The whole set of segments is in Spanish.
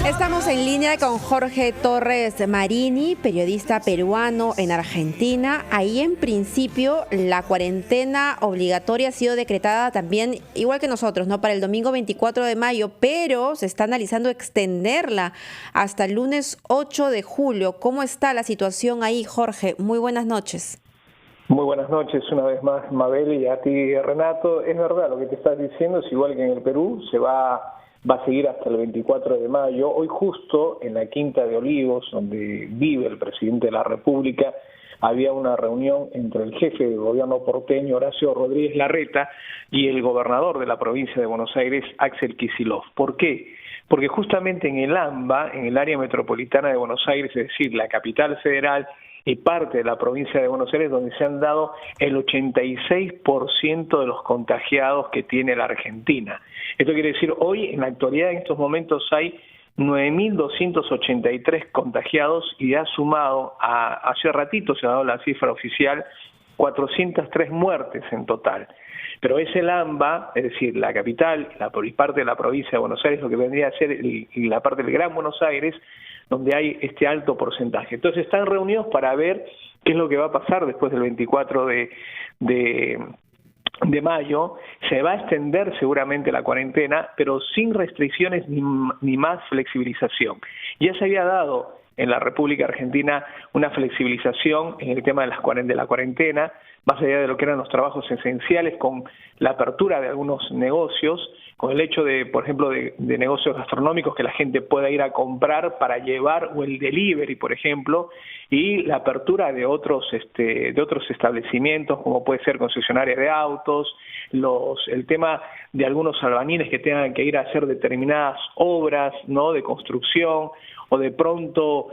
Estamos en línea con Jorge Torres Marini, periodista peruano en Argentina. Ahí en principio la cuarentena obligatoria ha sido decretada también, igual que nosotros, ¿no? Para el domingo 24 de mayo, pero se está analizando extenderla hasta el lunes 8 de julio. ¿Cómo está la situación ahí, Jorge? Muy buenas noches. Muy buenas noches una vez más, Mabel, y a ti, Renato. Es verdad lo que te estás diciendo, es igual que en el Perú, se va a seguir hasta el 24 de mayo. Hoy justo en la Quinta de Olivos, donde vive el presidente de la República, había una reunión entre el jefe de gobierno porteño, Horacio Rodríguez Larreta, y el gobernador de la provincia de Buenos Aires, Axel Kicillof. ¿Por qué? Porque justamente en el AMBA, en el área metropolitana de Buenos Aires, es decir, la capital federal, y parte de la provincia de Buenos Aires, donde se han dado el 86% de los contagiados que tiene la Argentina. Esto quiere decir, hoy, en la actualidad, en estos momentos hay 9.283 contagiados y ha sumado, hace ratito se ha dado la cifra oficial, 403 muertes en total. Pero es el AMBA, es decir, la capital y parte de la provincia de Buenos Aires, lo que vendría a ser y la parte del Gran Buenos Aires, donde hay este alto porcentaje. Entonces están reunidos para ver qué es lo que va a pasar después del 24 de mayo. Se va a extender seguramente la cuarentena, pero sin restricciones ni más flexibilización. Ya se había dado en la República Argentina una flexibilización en el tema de la cuarentena, más allá de lo que eran los trabajos esenciales, con la apertura de algunos negocios, con el hecho de, por ejemplo, de negocios gastronómicos que la gente pueda ir a comprar para llevar, o el delivery, por ejemplo, y la apertura de otros establecimientos, como puede ser concesionaria de autos, el tema de algunos albañiles que tengan que ir a hacer determinadas obras, ¿no?, de construcción, o de pronto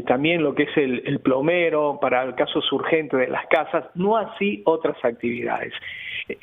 también lo que es el plomero para casos urgentes de las casas, no así otras actividades.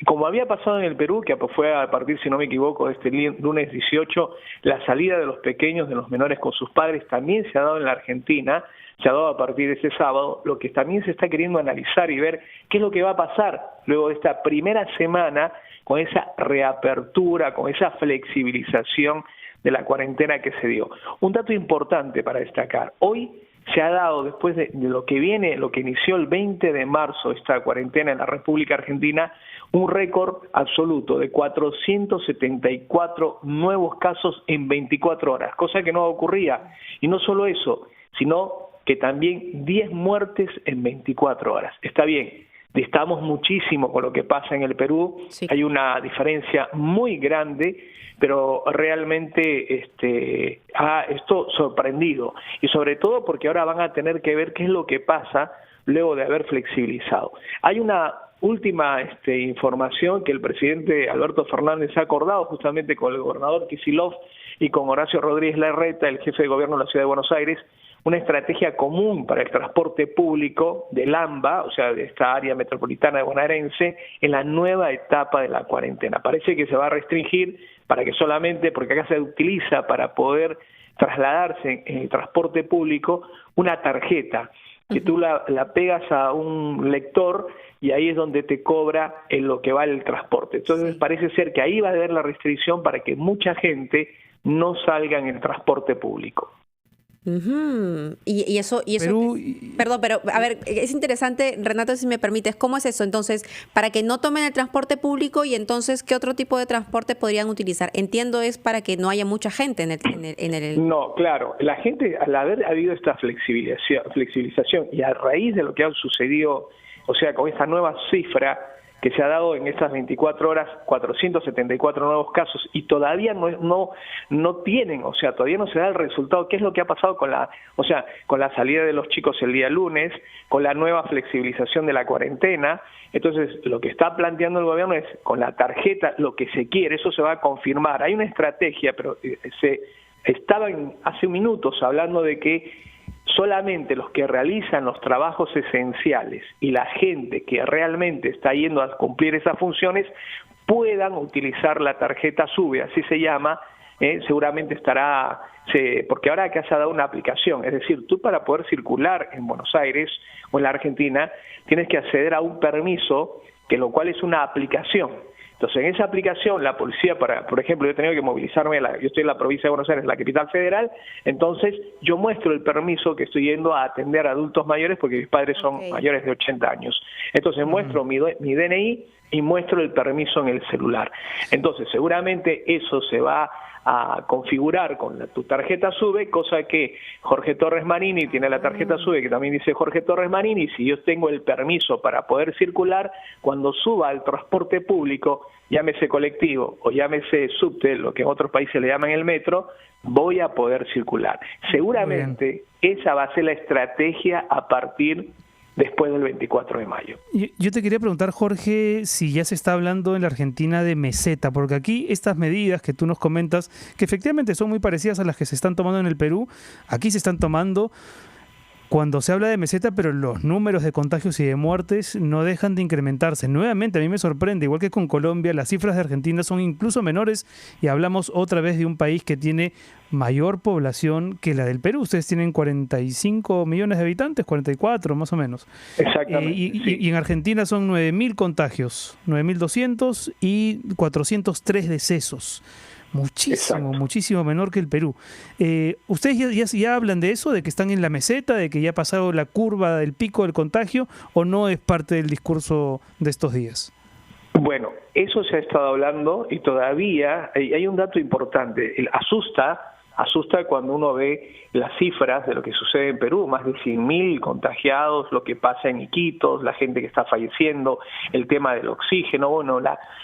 Como había pasado en el Perú, que fue a partir, si no me equivoco, de este lunes 18, la salida de los pequeños, de los menores con sus padres, también se ha dado en la Argentina, se ha dado a partir de ese sábado, lo que también se está queriendo analizar y ver qué es lo que va a pasar luego de esta primera semana con esa reapertura, con esa flexibilización de la cuarentena que se dio. Un dato importante para destacar: hoy se ha dado, después de lo que inició el 20 de marzo esta cuarentena en la República Argentina, un récord absoluto de 474 nuevos casos en 24 horas, cosa que no ocurría. Y no solo eso, sino que también 10 muertes en 24 horas. Está bien, distamos muchísimo con lo que pasa en el Perú, sí. Hay una diferencia muy grande, pero realmente esto sorprendido, y sobre todo porque ahora van a tener que ver qué es lo que pasa luego de haber flexibilizado. Hay una última información que el presidente Alberto Fernández ha acordado justamente con el gobernador Kicillof y con Horacio Rodríguez Larreta, el jefe de gobierno de la Ciudad de Buenos Aires, una estrategia común para el transporte público del AMBA, o sea, de esta área metropolitana bonaerense, en la nueva etapa de la cuarentena. Parece que se va a restringir para que solamente, porque acá se utiliza para poder trasladarse en el transporte público, una tarjeta que tú la pegas a un lector y ahí es donde te cobra en lo que vale el transporte. Entonces parece ser que ahí va a haber la restricción para que mucha gente no salga en el transporte público. Y eso Perú, perdón, pero a ver, es interesante, Renato, si me permites, ¿cómo es eso? Entonces, para que no tomen el transporte público, y entonces, ¿qué otro tipo de transporte podrían utilizar? Entiendo, es para que no haya mucha gente en el... No, claro, la gente, al haber habido esta flexibilización y a raíz de lo que ha sucedido, o sea, con esta nueva cifra que se ha dado en estas 24 horas, 474 nuevos casos, y todavía no tienen, o sea, todavía no se da el resultado. ¿Qué es lo que ha pasado con la salida de los chicos el día lunes, con la nueva flexibilización de la cuarentena? Entonces, lo que está planteando el gobierno es, con la tarjeta, lo que se quiere, eso se va a confirmar. Hay una estrategia, pero estaban hace minutos hablando de que solamente los que realizan los trabajos esenciales y la gente que realmente está yendo a cumplir esas funciones puedan utilizar la tarjeta SUBE, así se llama. Seguramente estará, porque ahora acá se ha dado una aplicación, es decir, tú para poder circular en Buenos Aires o en la Argentina tienes que acceder a un permiso, que lo cual es una aplicación. Entonces, en esa aplicación, la policía, por ejemplo, yo he tenido que movilizarme, yo estoy en la provincia de Buenos Aires, la capital federal, entonces yo muestro el permiso que estoy yendo a atender a adultos mayores porque mis padres son mayores de 80 años. Entonces, muestro mi DNI y muestro el permiso en el celular. Entonces, seguramente eso se va a configurar con tu tarjeta SUBE, cosa que Jorge Torres Marini tiene la tarjeta SUBE que también dice Jorge Torres Marini, y si yo tengo el permiso para poder circular, cuando suba al transporte público, llámese colectivo o llámese subte, lo que en otros países le llaman el metro, voy a poder circular. Seguramente esa va a ser la estrategia a partir después del 24 de mayo. Yo te quería preguntar, Jorge, si ya se está hablando en la Argentina de meseta, porque aquí estas medidas que tú nos comentas, que efectivamente son muy parecidas a las que se están tomando en el Perú, aquí se están tomando cuando se habla de meseta, pero los números de contagios y de muertes no dejan de incrementarse. Nuevamente, a mí me sorprende, igual que con Colombia, las cifras de Argentina son incluso menores y hablamos otra vez de un país que tiene mayor población que la del Perú. Ustedes tienen 45 millones de habitantes, 44 más o menos. Exactamente. Y en Argentina son 9.000 contagios, 9.200 y 403 decesos. Muchísimo menor que el Perú. ¿Ustedes ya hablan de eso, de que están en la meseta, de que ya ha pasado la curva del pico del contagio, o no es parte del discurso de estos días? Bueno, eso se ha estado hablando y todavía hay un dato importante. Asusta cuando uno ve las cifras de lo que sucede en Perú, más de 100.000 contagiados, lo que pasa en Iquitos, la gente que está falleciendo, el tema del oxígeno, bueno,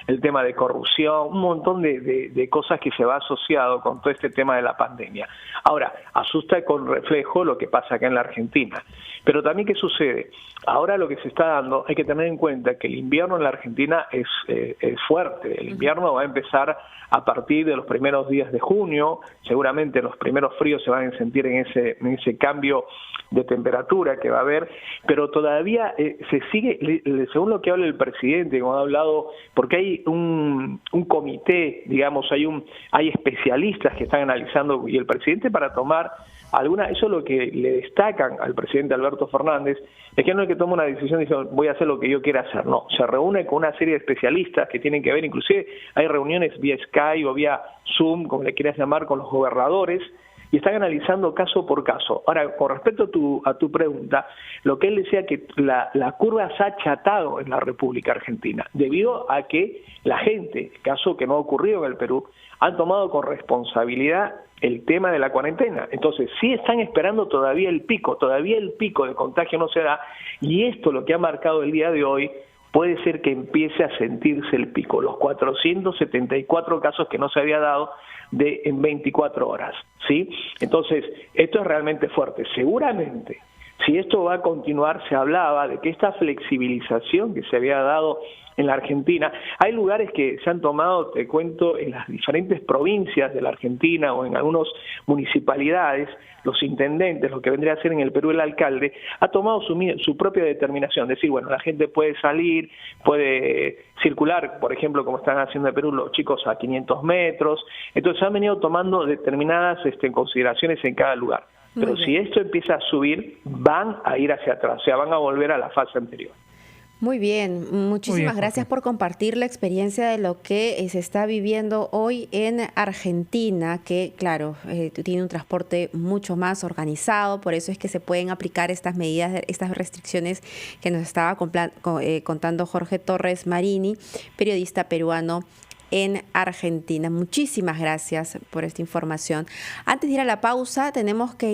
el tema de corrupción, un montón de cosas que se va asociado con todo este tema de la pandemia. Ahora, asusta con reflejo lo que pasa acá en la Argentina. Pero también, ¿qué sucede? Ahora lo que se está dando, hay que tener en cuenta que el invierno en la Argentina es fuerte. El invierno va a empezar a partir de los primeros días de junio, seguramente los primeros fríos se van a sentir en ese cambio de temperatura que va a haber, pero todavía se sigue, según lo que habla el presidente, como ha hablado, porque hay un comité, digamos, hay especialistas que están analizando, y el presidente para tomar eso es lo que le destacan al presidente Alberto Fernández, es que no es que toma una decisión y dice voy a hacer lo que yo quiera hacer, no, se reúne con una serie de especialistas que tienen que ver, inclusive hay reuniones vía Skype o vía Zoom, como le quieras llamar, con los gobernadores, y están analizando caso por caso. Ahora, con respecto a tu pregunta, lo que él decía que la curva se ha achatado en la República Argentina, debido a que la gente, caso que no ha ocurrido en el Perú, han tomado con responsabilidad el tema de la cuarentena. Entonces, sí están esperando todavía el pico de contagio no se da, y esto lo que ha marcado el día de hoy puede ser que empiece a sentirse el pico, los 474 casos que no se había dado en 24 horas, ¿sí? Entonces, esto es realmente fuerte. Seguramente, si esto va a continuar, se hablaba de que esta flexibilización que se había dado en la Argentina, hay lugares que se han tomado, te cuento, en las diferentes provincias de la Argentina o en algunas municipalidades, los intendentes, lo que vendría a ser en el Perú el alcalde, ha tomado su propia determinación, decir, bueno, la gente puede salir, puede circular, por ejemplo, como están haciendo en Perú los chicos a 500 metros, entonces han venido tomando determinadas consideraciones en cada lugar. Pero si esto empieza a subir, van a ir hacia atrás, o sea, van a volver a la fase anterior. Muy bien, muchísimas gracias por compartir la experiencia de lo que se está viviendo hoy en Argentina, que claro, tiene un transporte mucho más organizado, por eso es que se pueden aplicar estas medidas, estas restricciones que nos estaba contando Jorge Torres Marini, periodista peruano en Argentina. Muchísimas gracias por esta información. Antes de ir a la pausa, tenemos que ir